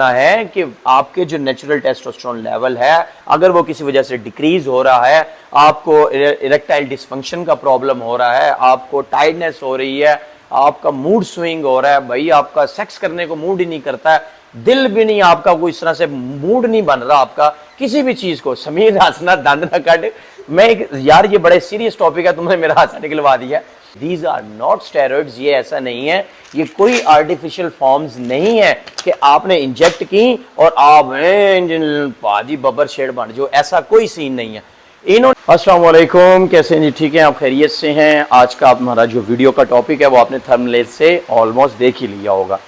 है कि आपके जो नेचुरल टेस्टोस्टेरोन लेवल है अगर वो किसी वजह से डिक्रीज हो रहा है, आपको इरेक्टाइल डिसफंक्शन का प्रॉब्लम हो रहा है, आपको टायर्डनेस हो रही है, आपका मूड स्विंग हो रहा है, भाई आपका सेक्स करने को मूड ही नहीं करता है, दिल भी नहीं, आपका कोई इस तरह से मूड नहीं बन रहा आपका किसी भी चीज को। समीर हंसना दंड न काटे, मैं यार ये बड़े सीरियस टॉपिक है, तुमने मेरा हंसा निकलवा दिया। These are not steroids, ये ऐसा नहीं है, ये कोई आर्टिफिशियल फॉर्म्स नहीं है कि आपने इंजेक्ट की और आप पाजी बबर शेड बन जो, ऐसा कोई सीन नहीं है। इन्होंने अस्सलाम वालेकुम, कैसे हैं जी? ठीक है, आप खैरियत से हैं? आज का हमारा जो वीडियो का टॉपिक है वो आपने थंबनेल से ऑलमोस्ट देख ही लिया होगा,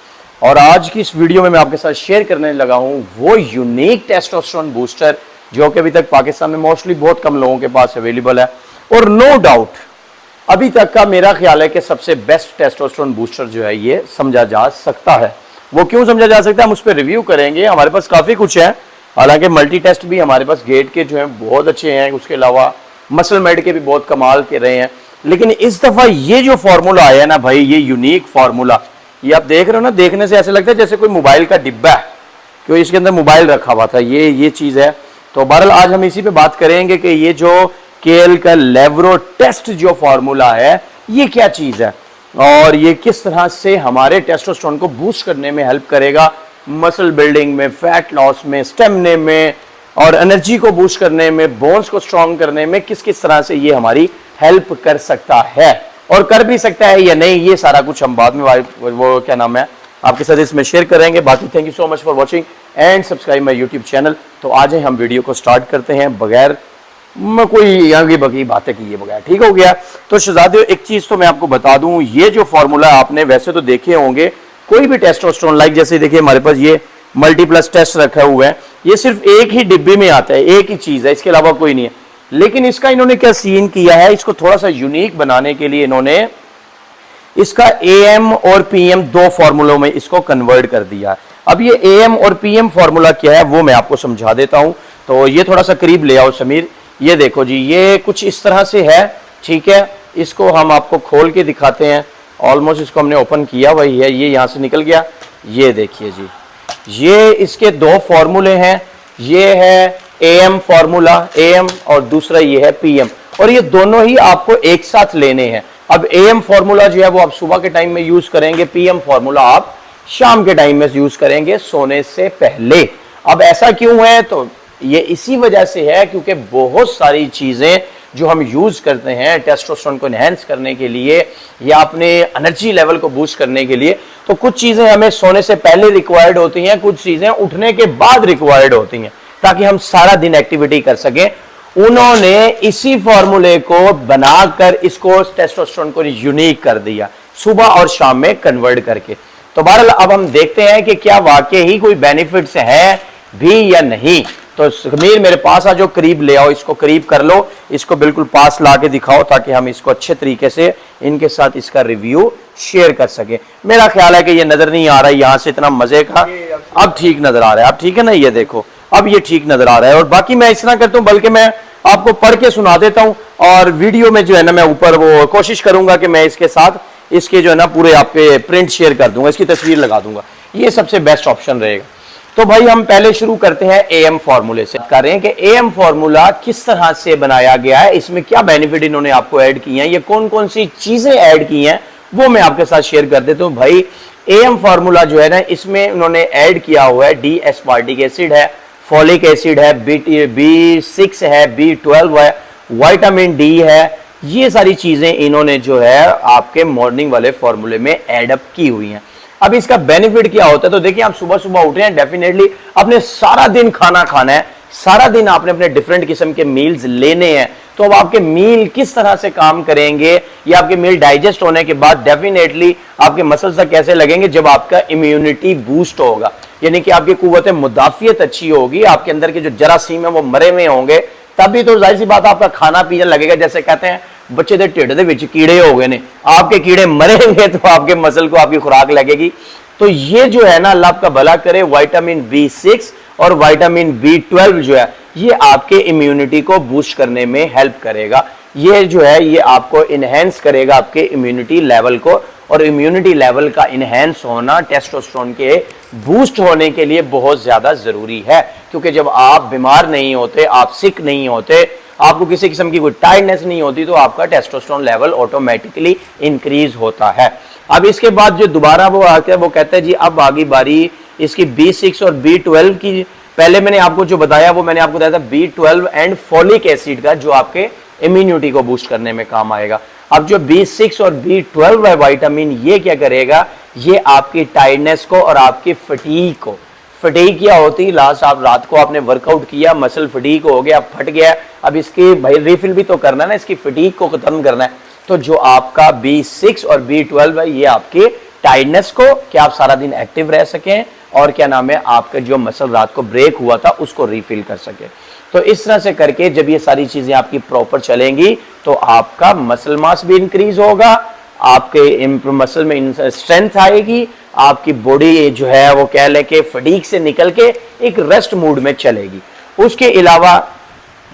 और आज की इस वीडियो में मैं आपके साथ शेयर करने लगा हूं वो यूनिक टेस्टोस्टेरोन बूस्टर जो कि अभी तक पाकिस्तान में मोस्टली बहुत कम लोगों के पास अवेलेबल है, और नो डाउट अभी तक का मेरा ख्याल है कि सबसे बेस्ट टेस्टोस्टेरोन बूस्टर जो है ये समझा जा सकता है। वो क्यों समझा जा सकता है हम उस पर रिव्यू करेंगे। हमारे पास काफ़ी कुछ है, हालांकि मल्टी टेस्ट भी हमारे पास गेट के जो है बहुत अच्छे हैं, उसके अलावा मसल मेड के भी बहुत कमाल के रहे हैं, लेकिन इस दफ़ा ये जो फार्मूला आया है ना भाई, ये यूनिक फार्मूला, ये आप देख रहे हो ना, देखने से ऐसे लगता है जैसे कोई मोबाइल का डिब्बा है, क्योंकि इसके अंदर मोबाइल रखा हुआ था, ये चीज़ है। तो बहरहाल आज हम इसी पे बात करेंगे कि ये जो केएल का लेवरो टेस्ट जो फार्मूला है ये क्या चीज है और ये किस तरह से हमारे टेस्टोस्टेरोन को बूस्ट करने में हेल्प करेगा, मसल बिल्डिंग में, फैट लॉस में, स्टेमिना में, और एनर्जी को बूस्ट करने में, बोन्स को स्ट्रांग करने में किस किस तरह से ये हमारी हेल्प कर सकता है और कर भी सकता है या नहीं, ये सारा कुछ हम बाद में वो क्या नाम है आपके साथ इसमें शेयर करेंगे। बाकी thank you so much for watching and subscribe my YouTube channel. तो आज हम वीडियो को स्टार्ट करते हैं बगैर कोई आगे बगी बातें किए बगैर, ठीक हो गया। तो शहजादियों, एक चीज तो मैं आपको बता दूं, ये जो फॉर्मूला आपने वैसे तो देखे होंगे, कोई भी टेस्टोस्टेरोन लाइक जैसे देखिए हमारे पास ये मल्टीप्लस टेस्ट रखा हुआ है, ये सिर्फ एक ही डिब्बे में आता है, एक ही चीज है, इसके अलावा कोई नहीं है। लेकिन इसका इन्होंने क्या सीन किया है, इसको थोड़ा सा यूनिक बनाने के लिए इन्होंने इसका एएम और पीएम दो फॉर्मूलों में इसको कन्वर्ट कर दिया। अब ये एएम और पीएम फॉर्मूला क्या है वो मैं आपको समझा देता हूं। तो ये थोड़ा सा करीब ले आओ समीर, ये देखो जी, ये कुछ इस तरह से है, ठीक है। इसको हम आपको खोल के दिखाते हैं, ऑलमोस्ट इसको हमने ओपन किया, वही है, ये यहां से निकल गया। ये देखिए जी, ये इसके दो फॉर्मूले हैं, ये है एएम फॉर्मूला, एएम, और दूसरा ये है पीएम, और ये दोनों ही आपको एक साथ लेने हैं। अब एएम फॉर्मूला जो है वो आप सुबह के टाइम में यूज करेंगे, पीएम फॉर्मूला आप शाम के टाइम में यूज करेंगे सोने से पहले। अब ऐसा क्यों है, तो ये इसी वजह से है क्योंकि बहुत सारी चीजें जो हम यूज करते हैं टेस्टोस्टेरोन को एनहांस करने के लिए या अपने एनर्जी लेवल को बूस्ट करने के लिए, तो कुछ चीजें हमें सोने से पहले रिक्वायर्ड होती हैं, कुछ चीजें उठने के बाद रिक्वायर्ड होती हैं ताकि हम सारा दिन एक्टिविटी कर सकें। उन्होंने इसी फॉर्मूले को बनाकर इसको टेस्टोस्टेरोन को यूनिक कर दिया, सुबह और शाम में कन्वर्ट करके। तो बहरहाल अब हम देखते हैं कि क्या वाकई ही कोई बेनिफिट्स है भी या नहीं। तो समीर मेरे पास आ, जो करीब ले आओ, इसको करीब कर लो, इसको बिल्कुल पास ला के दिखाओ ताकि हम इसको अच्छे तरीके से इनके साथ इसका रिव्यू शेयर कर सके। मेरा ख्याल है कि ये नजर नहीं आ रहा है यहां से इतना मजे का, अब ठीक नजर आ रहा है, अब ठीक है ना, ये देखो अब ये ठीक नजर आ रहा है। और बाकी मैं इस तरह करता हूं, बल्कि मैं आपको पढ़ के सुना देता हूं, और वीडियो में जो है ना मैं ऊपर वो कोशिश करूंगा कि मैं इसके साथ इसके जो है ना पूरे आपके प्रिंट शेयर कर दूंगा, इसकी तस्वीर लगा दूंगा, ये सबसे बेस्ट ऑप्शन रहेगा। तो भाई हम पहले शुरू करते हैं एएम फॉर्मूले से, कर रहे हैं कि एएम फॉर्मूला किस तरह से बनाया गया है, इसमें क्या बेनिफिट इन्होंने आपको ऐड किए हैं, ये कौन कौन सी चीजें ऐड की हैं वो मैं आपके साथ शेयर कर देता हूं। भाई एएम फॉर्मूला जो है ना, इसमें उन्होंने ऐड किया हुआ है डी एस्पार्टिक एसिड है, फॉलिक एसिड है, B6 है, B12 है, विटामिन डी है, ये सारी चीजें इन्होंने जो है आपके मॉर्निंग वाले फॉर्मूले में एड अप की हुई हैं। अब इसका बेनिफिट क्या होता है, तो देखिए आप सुबह सुबह उठ रहे हैं, डेफिनेटली आपने सारा दिन खाना खाना है, सारा दिन आपने अपने डिफरेंट किस्म के मील्स लेने हैं, तो अब आपके मील किस तरह से काम करेंगे या आपके मील डाइजेस्ट होने के बाद डेफिनेटली आपके मसल्स तक कैसे लगेंगे, जब आपका इम्यूनिटी बूस्ट होगा, यानी कि आपकी कुव्वत मुदाफियत अच्छी होगी, आपके अंदर के जो जरासीम है वो मरे हुए होंगे, तभी तो जाहिर सी बात आपका खाना पीना लगेगा। जैसे कहते हैं बच्चे दे ढिड दे विच कीड़े हो गए ने, आपके कीड़े मरेंगे तो आपके मसल को आपकी खुराक लगेगी। तो ये जो है ना, अल्लाह आपका भला करे, विटामिन B6 और विटामिन B12 जो है ये आपके इम्यूनिटी को बूस्ट करने में हेल्प करेगा। ये जो है ये आपको इनहेंस करेगा आपके इम्यूनिटी लेवल को, और इम्यूनिटी लेवल का इनहेंस होना टेस्टोस्टेरोन के बूस्ट होने के लिए बहुत ज्यादा जरूरी है। क्योंकि जब आप बीमार नहीं होते, आप सिक नहीं होते, आपको किसी किस्म की कोई टायर्डनेस नहीं होती, तो आपका टेस्टोस्टेरोन लेवल ऑटोमेटिकली इंक्रीज होता है। अब इसके बाद जो दोबारा वो आके वो कहते हैं जी अब आगे बारी इसकी B6 और B12 की। पहले मैंने आपको जो बताया वो मैंने आपको बताया था B12 एंड फोलिक एसिड का, जो आपके इम्यूनिटी को बूस्ट करने में काम आएगा। अब जो B6 और B12 है विटामिन, ये क्या करेगा, ये आपकी टायर्डनेस को और आपकी फटीग को, फटीग क्या होती है, लास्ट आप रात को आपने वर्कआउट किया, मसल फटीग हो गया, फट गया, अब इसकी भाई रिफिल भी तो करना है ना, इसकी फटीग को खत्म करना है। तो जो आपका B6 और B12 है, ये आपके टायर्डनेस को, क्या आप सारा दिन एक्टिव रह सकें, और क्या नाम है आपका जो मसल रात को ब्रेक हुआ था उसको रिफिल कर सके। तो इस तरह से करके जब ये सारी चीजें आपकी प्रॉपर चलेंगी तो आपका मसल मास भी इंक्रीज होगा, आपके मसल में स्ट्रेंथ आएगी, आपकी बॉडी जो है वो कह लें कि फटीग से निकल के एक रेस्ट मूड में चलेगी। उसके अलावा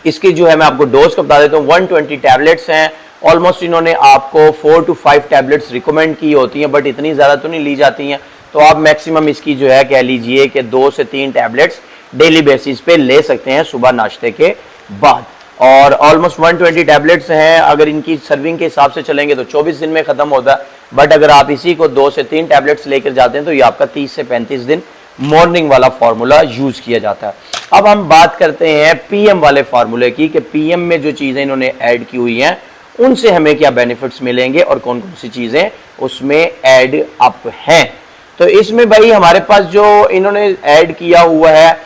इसकी जो है मैं आपको डोज का बता देता हूँ, 120 टैबलेट्स हैं। ऑलमोस्ट इन्होंने आपको 4 to 5 टैबलेट्स रिकमेंड की होती हैं, बट इतनी ज़्यादा तो नहीं ली जाती हैं। तो आप मैक्सिमम इसकी जो है कह लीजिए कि 2 से 3 टैबलेट्स डेली बेसिस पे ले सकते हैं सुबह नाश्ते के बाद। और ऑलमोस्ट 120 टैबलेट्स हैं, अगर इनकी सर्विंग के हिसाब से चलेंगे तो 24 दिन में ख़त्म होता है, बट अगर आप इसी को 2 से 3 टैबलेट्स लेकर जाते हैं तो ये आपका 30 से 35 दिन मॉर्निंग वाला फार्मूला यूज़ किया जाता है। अब हम बात करते हैं पीएम वाले फार्मूले की, कि पीएम में जो चीज़ें इन्होंने ऐड की हुई हैं उनसे हमें क्या बेनिफिट्स मिलेंगे और कौन कौन सी चीज़ें उसमें ऐड अप हैं। तो इसमें भाई हमारे पास जो इन्होंने ऐड किया हुआ है,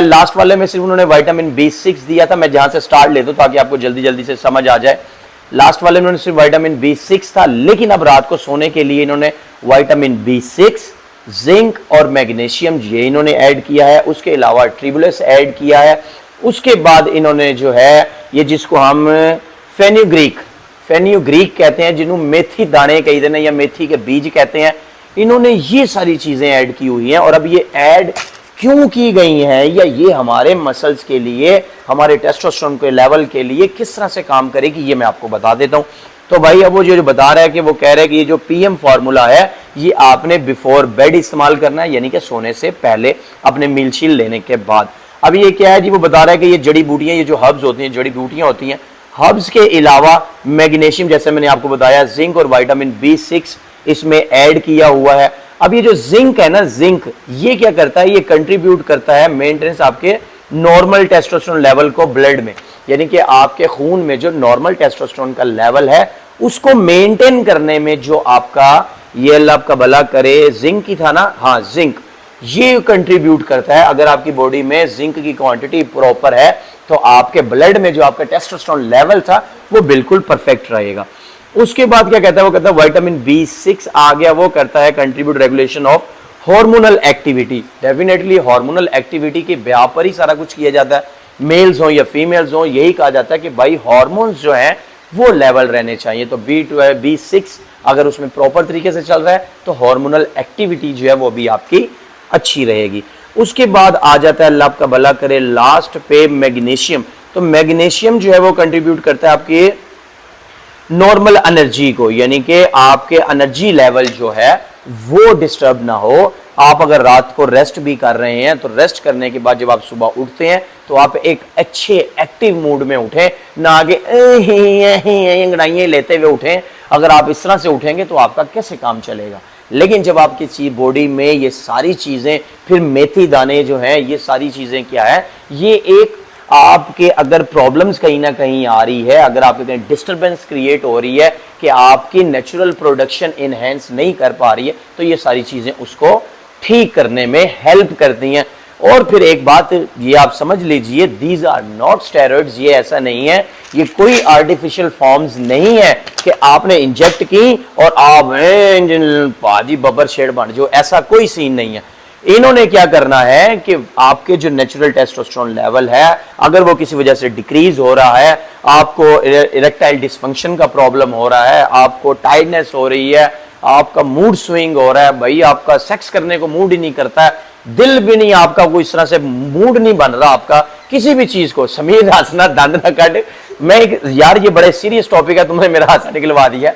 लास्ट वाले में सिर्फ उन्होंने विटामिन B6 दिया था। मैं जहां से स्टार्ट ले दूं ताकि आपको जल्दी जल्दी से समझ आ जाए। लास्ट वाले में उन्होंने सिर्फ विटामिन B6 था, लेकिन अब रात को सोने के लिए इन्होंने विटामिन B6, जिंक और मैग्नीशियम ये इन्होंने ऐड किया है। उसके अलावा ट्रिबुलस ऐड किया है। उसके बाद इन्होंने जो है ये जिसको हम फेन्यूग्रीक कहते हैं, जिन्हों मेथी दाने कहते हैं या मेथी के बीज कहते हैं, इन्होंने ये सारी चीजें ऐड की हुई हैं। और अब ये ऐड क्यों की गई हैं या ये हमारे मसल्स के लिए, हमारे टेस्टोस्टेरोन के लेवल के लिए किस तरह से काम करेगी, ये मैं आपको बता देता हूं। तो भाई अब वो जो बता रहा है कि वो कह रहा है कि ये जो पीएम फार्मूला है ये आपने बिफोर बेड इस्तेमाल करना है, यानी कि सोने से पहले अपने मील शील लेने के बाद। अब ये क्या है जी, वो बता रहा है कि ये जड़ी बूटियां, ये जो हर्ब्स होती हैं, जड़ी बूटियां होती हैं, हर्ब्स के अलावा मैग्नीशियम जैसे मैंने आपको बताया, जिंक और विटामिन B6 इसमें ऐड किया हुआ है। अब ये जो जिंक है ना, जिंक ये क्या करता है, ये कंट्रीब्यूट करता है मेंटेनेंस आपके नॉर्मल टेस्टोस्टेरोन लेवल को ब्लड में, यानी कि आपके खून में जो नॉर्मल टेस्टोस्टेरोन का लेवल है उसको मेंटेन करने में जो आपका ये अल्लाह आपका भला करे जिंक की था ना, हाँ जिंक ये कंट्रीब्यूट करता है। अगर आपकी बॉडी में जिंक की क्वांटिटी प्रॉपर है तो आपके ब्लड में जो आपका टेस्टोस्टेरोन लेवल था वो बिल्कुल परफेक्ट रहेगा। उसके बाद क्या कहता है, वो कहता है विटामिन B6 आ गया, वो करता है contribute regulation of hormonal activity. Definitely hormonal activity के ब्याह पर ही सारा कुछ किया जाता है, मेल्स हो या फीमेल्स हो, यही कहा जाता है कि भाई हार्मोन्स जो हैं वो लेवल रहने चाहिए। तो B6 अगर उसमें प्रॉपर तरीके से चल रहा है तो हार्मोनल एक्टिविटी जो है वो भी आपकी अच्छी रहेगी। उसके बाद आ जाता है अल्लाह आपका भला करे लास्ट पे मैग्नीशियम। तो मैग्नीशियम जो है वो कंट्रीब्यूट करता है आपके नॉर्मल एनर्जी को, यानी कि आपके एनर्जी लेवल जो है वो डिस्टर्ब ना हो। आप अगर रात को रेस्ट भी कर रहे हैं तो रेस्ट करने के बाद जब आप सुबह उठते हैं तो आप एक अच्छे एक्टिव मूड में उठें, ना आगे अंगड़ाइयाँ लेते हुए उठें। अगर आप इस तरह से उठेंगे तो आपका कैसे काम चलेगा। लेकिन जब आपकी बॉडी में ये सारी चीज़ें, फिर मेथी दाने जो हैं, ये सारी चीज़ें क्या है, ये एक आपके अगर प्रॉब्लम्स कहीं ना कहीं आ रही है, अगर आपके कहीं डिस्टर्बेंस क्रिएट हो रही है कि आपकी नेचुरल प्रोडक्शन इनहेंस नहीं कर पा रही है, तो ये सारी चीज़ें उसको ठीक करने में हेल्प करती हैं। और फिर एक बात ये आप समझ लीजिए, दीज आर नॉट स्टेरॉइड्स, ये ऐसा नहीं है, ये कोई आर्टिफिशियल फॉर्म्स नहीं है कि आपने इंजेक्ट की और आप पाजी बबर शेड बन जो, ऐसा कोई सीन नहीं है। इन्होंने क्या करना है कि आपके जो नेचुरल टेस्टोस्टेरोन लेवल है अगर वो किसी वजह से डिक्रीज हो रहा है, आपको इरेक्टाइल डिसफंक्शन का प्रॉब्लम हो रहा है, आपको टायर्डनेस हो रही है, आपका मूड स्विंग हो रहा है, भाई आपका सेक्स करने को मूड ही नहीं करता है, दिल भी नहीं, आपका कोई इस तरह से मूड नहीं बन रहा आपका किसी भी चीज को, समीर हंसना दंड न कट। मैं यार ये बड़े सीरियस टॉपिक है, तुमने मेरा हंसा निकलवा दिया।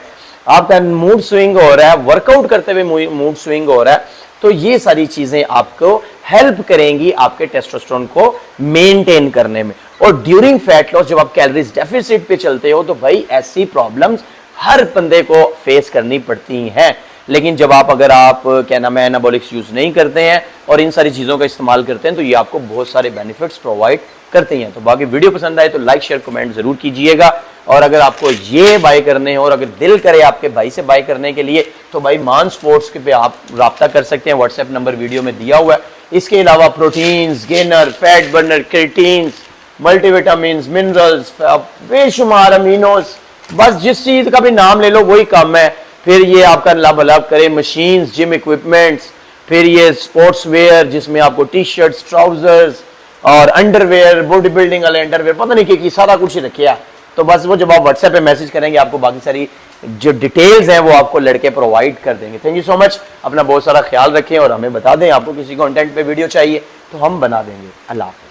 आपका मूड स्विंग हो रहा है, वर्कआउट करते हुए मूड स्विंग हो रहा है, तो ये सारी चीजें आपको हेल्प करेंगी आपके टेस्टोस्टेरोन को मेंटेन करने में। और ड्यूरिंग फैट लॉस जब आप कैलोरीज डेफिसिट पे चलते हो तो भाई ऐसी प्रॉब्लम्स हर बंदे को फेस करनी पड़ती हैं। लेकिन जब अगर आप क्या नाम है एनाबॉलिक्स यूज नहीं करते हैं और इन सारी चीजों का इस्तेमाल करते हैं तो ये आपको बहुत सारे बेनिफिट्स प्रोवाइड करते हैं। तो बाकी वीडियो पसंद आए तो लाइक शेयर कमेंट जरूर कीजिएगा। और अगर आपको ये बाय करने हैं और अगर दिल करे आपके भाई से बाय करने के लिए तो भाई मान स्पोर्ट्स के पे आप राब्ता कर सकते हैं, व्हाट्सएप नंबर वीडियो में दिया हुआ है। इसके अलावा proteins, gainer, fat burner, creatines, multivitamins, minerals, बेशुमार अमीनोज, बस जिस चीज का भी नाम ले लो वही कम है। फिर ये आपका लाभ लाभ करे मशीन्स, जिम इक्विपमेंट्स, फिर ये स्पोर्ट्स वेयर जिसमें आपको टी शर्ट्स, ट्राउजर्स और अंडरवेयर, बॉडी बिल्डिंग वाले अंडरवेयर, पता नहीं कि सारा कुछ ही रखिया। तो बस वो जब आप व्हाट्सएप पे मैसेज करेंगे आपको बाकी सारी जो डिटेल्स हैं वो आपको लड़के प्रोवाइड कर देंगे। थैंक यू सो मच, अपना बहुत सारा ख्याल रखें और हमें बता दें आपको किसी कंटेंट पे वीडियो चाहिए तो हम बना देंगे। अल्लाह।